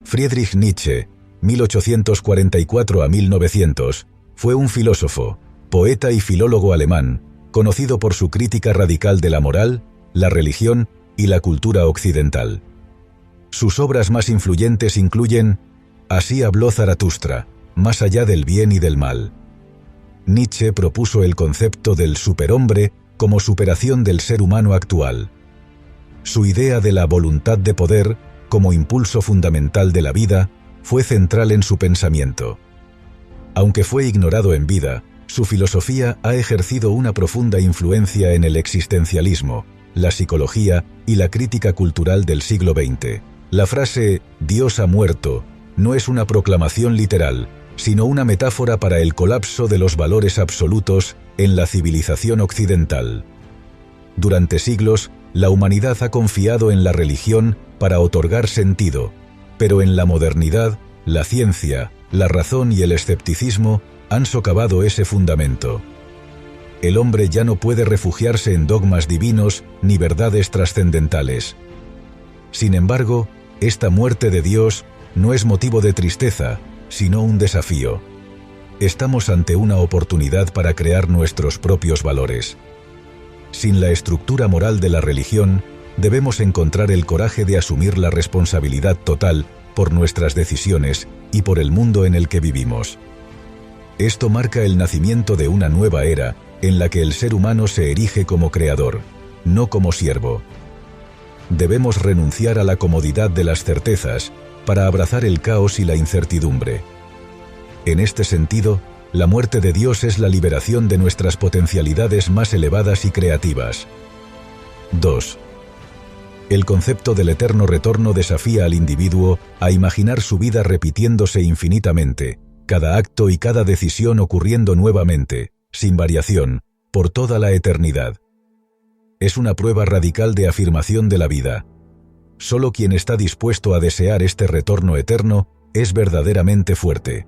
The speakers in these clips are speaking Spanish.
Friedrich Nietzsche, 1844 a 1900, fue un filósofo, poeta y filólogo alemán, conocido por su crítica radical de la moral, la religión y la cultura occidental. Sus obras más influyentes incluyen Así habló Zaratustra, Más allá del bien y del mal. Nietzsche propuso el concepto del superhombre como superación del ser humano actual. Su idea de la voluntad de poder, como impulso fundamental de la vida, fue central en su pensamiento. Aunque fue ignorado en vida, su filosofía ha ejercido una profunda influencia en el existencialismo, la psicología y la crítica cultural del siglo XX. La frase «Dios ha muerto» no es una proclamación literal, sino una metáfora para el colapso de los valores absolutos en la civilización occidental. Durante siglos, la humanidad ha confiado en la religión para otorgar sentido, pero en la modernidad, la ciencia, la razón y el escepticismo han socavado ese fundamento. El hombre ya no puede refugiarse en dogmas divinos ni verdades trascendentales. Sin embargo, esta muerte de Dios no es motivo de tristeza, sino un desafío. Estamos ante una oportunidad para crear nuestros propios valores. Sin la estructura moral de la religión, debemos encontrar el coraje de asumir la responsabilidad total por nuestras decisiones y por el mundo en el que vivimos. Esto marca el nacimiento de una nueva era en la que el ser humano se erige como creador, no como siervo. Debemos renunciar a la comodidad de las certezas para abrazar el caos y la incertidumbre. En este sentido, la muerte de Dios es la liberación de nuestras potencialidades más elevadas y creativas. 2. El concepto del eterno retorno desafía al individuo a imaginar su vida repitiéndose infinitamente, cada acto y cada decisión ocurriendo nuevamente, sin variación, por toda la eternidad. Es una prueba radical de afirmación de la vida. Solo quien está dispuesto a desear este retorno eterno es verdaderamente fuerte.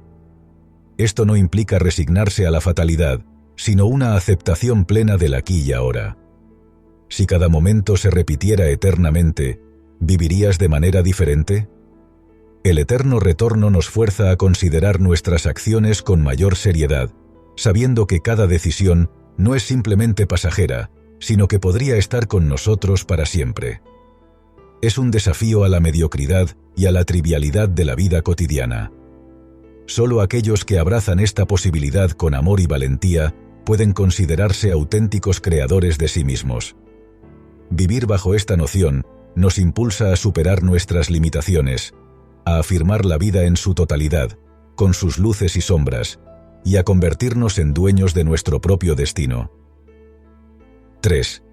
Esto no implica resignarse a la fatalidad, sino una aceptación plena del aquí y ahora. Si cada momento se repitiera eternamente, ¿vivirías de manera diferente? El eterno retorno nos fuerza a considerar nuestras acciones con mayor seriedad, sabiendo que cada decisión no es simplemente pasajera, sino que podría estar con nosotros para siempre. Es un desafío a la mediocridad y a la trivialidad de la vida cotidiana. Solo aquellos que abrazan esta posibilidad con amor y valentía pueden considerarse auténticos creadores de sí mismos. Vivir bajo esta noción nos impulsa a superar nuestras limitaciones, a afirmar la vida en su totalidad, con sus luces y sombras, y a convertirnos en dueños de nuestro propio destino. 3.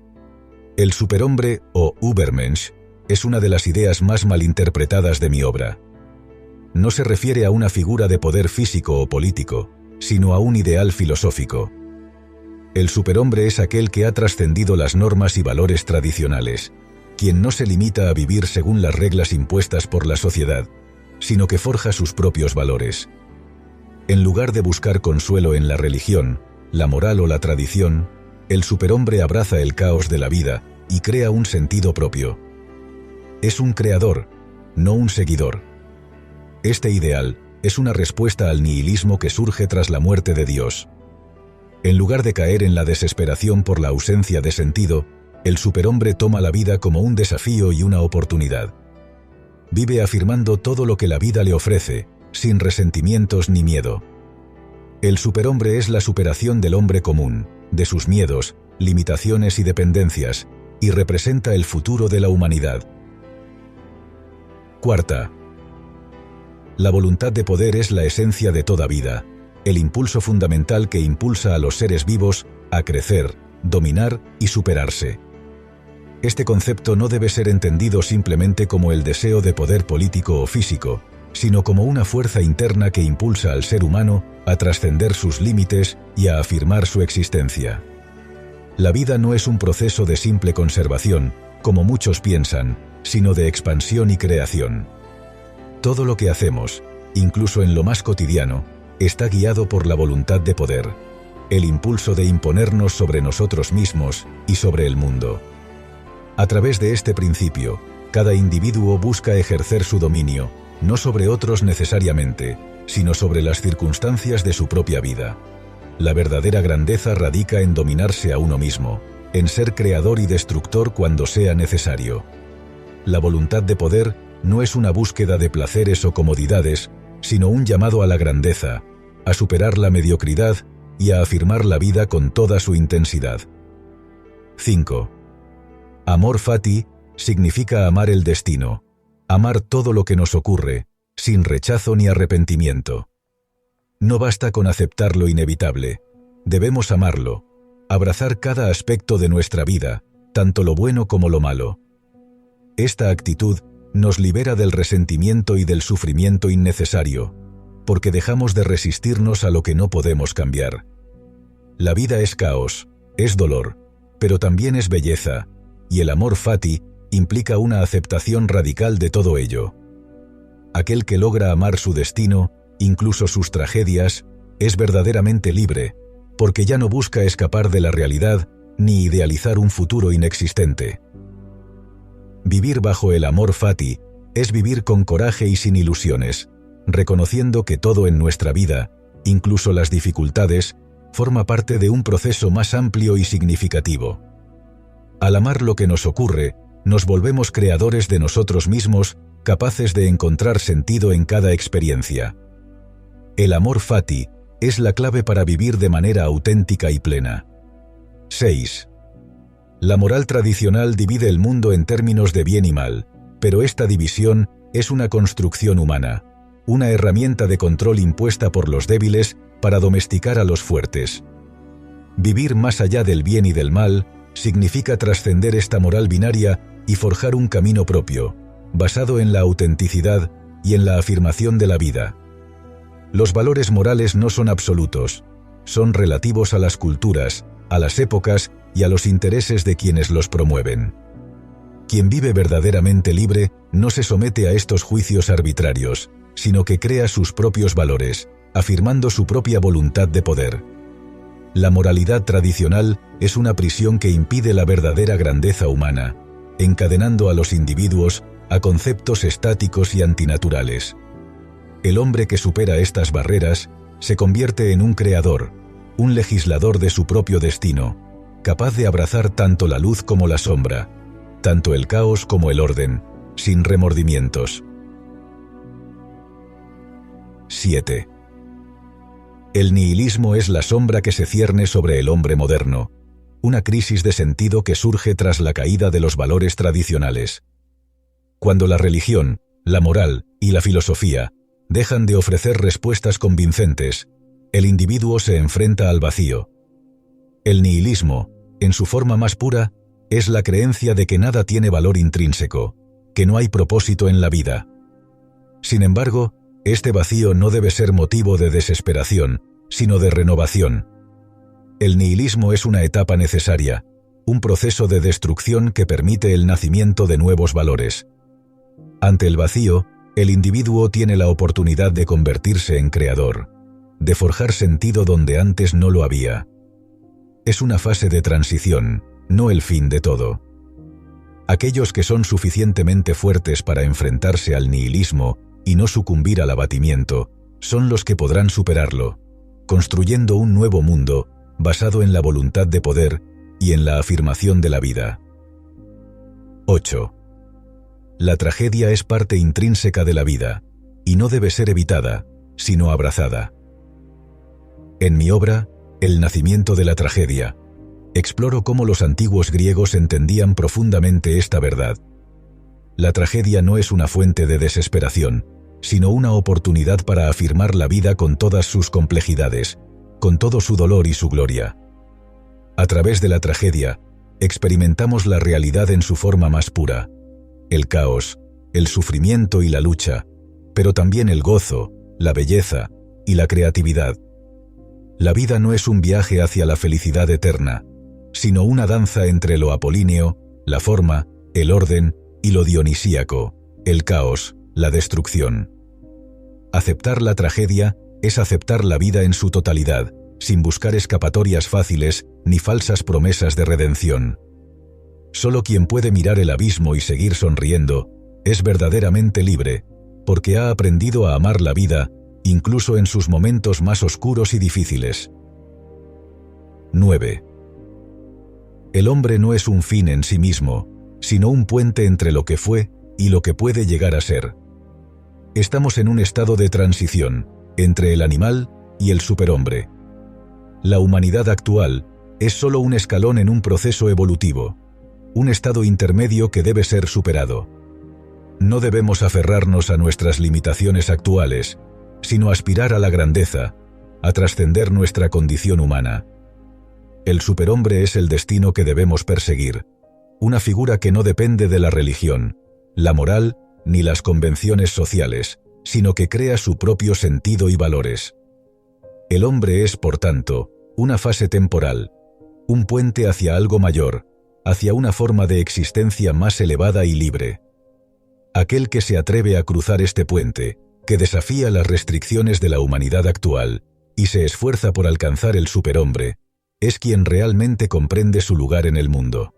El superhombre o Übermensch es una de las ideas más malinterpretadas de mi obra. No se refiere a una figura de poder físico o político, sino a un ideal filosófico. El superhombre es aquel que ha trascendido las normas y valores tradicionales, quien no se limita a vivir según las reglas impuestas por la sociedad, sino que forja sus propios valores. En lugar de buscar consuelo en la religión, la moral o la tradición, el superhombre abraza el caos de la vida y crea un sentido propio. Es un creador, no un seguidor. Este ideal es una respuesta al nihilismo que surge tras la muerte de Dios. En lugar de caer en la desesperación por la ausencia de sentido, el superhombre toma la vida como un desafío y una oportunidad. Vive afirmando todo lo que la vida le ofrece, sin resentimientos ni miedo. El superhombre es la superación del hombre común, de sus miedos, limitaciones y dependencias, y representa el futuro de la humanidad. 4. La voluntad de poder es la esencia de toda vida, el impulso fundamental que impulsa a los seres vivos a crecer, dominar y superarse. Este concepto no debe ser entendido simplemente como el deseo de poder político o físico, sino como una fuerza interna que impulsa al ser humano a trascender sus límites y a afirmar su existencia. La vida no es un proceso de simple conservación, como muchos piensan, sino de expansión y creación. Todo lo que hacemos, incluso en lo más cotidiano, está guiado por la voluntad de poder, el impulso de imponernos sobre nosotros mismos y sobre el mundo. A través de este principio, cada individuo busca ejercer su dominio, no sobre otros necesariamente, sino sobre las circunstancias de su propia vida. La verdadera grandeza radica en dominarse a uno mismo, en ser creador y destructor cuando sea necesario. La voluntad de poder no es una búsqueda de placeres o comodidades, sino un llamado a la grandeza, a superar la mediocridad y a afirmar la vida con toda su intensidad. 5. Amor fati significa amar el destino, amar todo lo que nos ocurre, sin rechazo ni arrepentimiento. No basta con aceptar lo inevitable, debemos amarlo, abrazar cada aspecto de nuestra vida, tanto lo bueno como lo malo. Esta actitud nos libera del resentimiento y del sufrimiento innecesario, porque dejamos de resistirnos a lo que no podemos cambiar. La vida es caos, es dolor, pero también es belleza, y el amor fati implica una aceptación radical de todo ello. Aquel que logra amar su destino, incluso sus tragedias, es verdaderamente libre, porque ya no busca escapar de la realidad ni idealizar un futuro inexistente. Vivir bajo el amor fati es vivir con coraje y sin ilusiones, reconociendo que todo en nuestra vida, incluso las dificultades, forma parte de un proceso más amplio y significativo. Al amar lo que nos ocurre, nos volvemos creadores de nosotros mismos, capaces de encontrar sentido en cada experiencia. El amor fati es la clave para vivir de manera auténtica y plena. 6. La moral tradicional divide el mundo en términos de bien y mal, pero esta división es una construcción humana, una herramienta de control impuesta por los débiles para domesticar a los fuertes. Vivir más allá del bien y del mal significa trascender esta moral binaria y forjar un camino propio, basado en la autenticidad y en la afirmación de la vida. Los valores morales no son absolutos, son relativos a las culturas, a las épocas y a los intereses de quienes los promueven. Quien vive verdaderamente libre no se somete a estos juicios arbitrarios, sino que crea sus propios valores, afirmando su propia voluntad de poder. La moralidad tradicional es una prisión que impide la verdadera grandeza humana, encadenando a los individuos a conceptos estáticos y antinaturales. El hombre que supera estas barreras se convierte en un creador, un legislador de su propio destino, capaz de abrazar tanto la luz como la sombra, tanto el caos como el orden, sin remordimientos. 7. El nihilismo es la sombra que se cierne sobre el hombre moderno, una crisis de sentido que surge tras la caída de los valores tradicionales. Cuando la religión, la moral y la filosofía dejan de ofrecer respuestas convincentes, el individuo se enfrenta al vacío. El nihilismo, en su forma más pura, es la creencia de que nada tiene valor intrínseco, que no hay propósito en la vida. Sin embargo, este vacío no debe ser motivo de desesperación, sino de renovación. El nihilismo es una etapa necesaria, un proceso de destrucción que permite el nacimiento de nuevos valores. Ante el vacío, el individuo tiene la oportunidad de convertirse en creador, de forjar sentido donde antes no lo había. Es una fase de transición, no el fin de todo. Aquellos que son suficientemente fuertes para enfrentarse al nihilismo y no sucumbir al abatimiento, son los que podrán superarlo, construyendo un nuevo mundo basado en la voluntad de poder y en la afirmación de la vida. 8. La tragedia es parte intrínseca de la vida, y no debe ser evitada, sino abrazada. En mi obra, El nacimiento de la tragedia, exploro cómo los antiguos griegos entendían profundamente esta verdad. La tragedia no es una fuente de desesperación, sino una oportunidad para afirmar la vida con todas sus complejidades, con todo su dolor y su gloria. A través de la tragedia, experimentamos la realidad en su forma más pura, el caos, el sufrimiento y la lucha, pero también el gozo, la belleza y la creatividad. La vida no es un viaje hacia la felicidad eterna, sino una danza entre lo apolíneo, la forma, el orden y lo dionisíaco, el caos, la destrucción. Aceptar la tragedia es aceptar la vida en su totalidad, sin buscar escapatorias fáciles ni falsas promesas de redención. Solo quien puede mirar el abismo y seguir sonriendo es verdaderamente libre, porque ha aprendido a amar la vida, incluso en sus momentos más oscuros y difíciles. 9. El hombre no es un fin en sí mismo, sino un puente entre lo que fue y lo que puede llegar a ser. Estamos en un estado de transición entre el animal y el superhombre. La humanidad actual es solo un escalón en un proceso evolutivo, un estado intermedio que debe ser superado. No debemos aferrarnos a nuestras limitaciones actuales, sino aspirar a la grandeza, a trascender nuestra condición humana. El superhombre es el destino que debemos perseguir, una figura que no depende de la religión, la moral ni las convenciones sociales, sino que crea su propio sentido y valores. El hombre es, por tanto, una fase temporal, un puente hacia algo mayor, hacia una forma de existencia más elevada y libre. Aquel que se atreve a cruzar este puente, que desafía las restricciones de la humanidad actual y se esfuerza por alcanzar el superhombre, es quien realmente comprende su lugar en el mundo.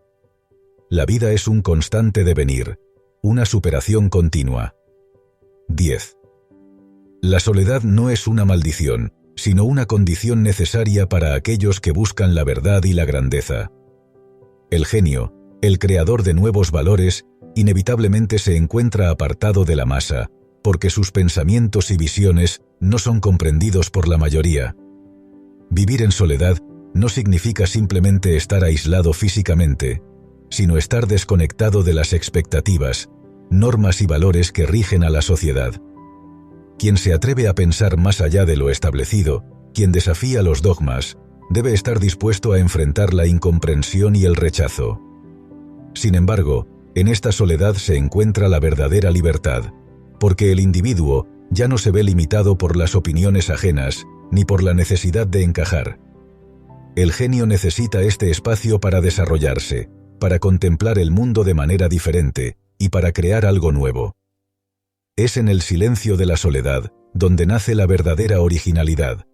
La vida es un constante devenir, una superación continua. 10. La soledad no es una maldición, sino una condición necesaria para aquellos que buscan la verdad y la grandeza. El genio, el creador de nuevos valores, inevitablemente se encuentra apartado de la masa, porque sus pensamientos y visiones no son comprendidos por la mayoría. Vivir en soledad no significa simplemente estar aislado físicamente, sino estar desconectado de las expectativas, normas y valores que rigen a la sociedad. Quien se atreve a pensar más allá de lo establecido, quien desafía los dogmas, debe estar dispuesto a enfrentar la incomprensión y el rechazo. Sin embargo, en esta soledad se encuentra la verdadera libertad, porque el individuo ya no se ve limitado por las opiniones ajenas, ni por la necesidad de encajar. El genio necesita este espacio para desarrollarse, para contemplar el mundo de manera diferente, y para crear algo nuevo. Es en el silencio de la soledad donde nace la verdadera originalidad,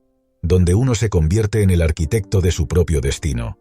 donde uno se convierte en el arquitecto de su propio destino.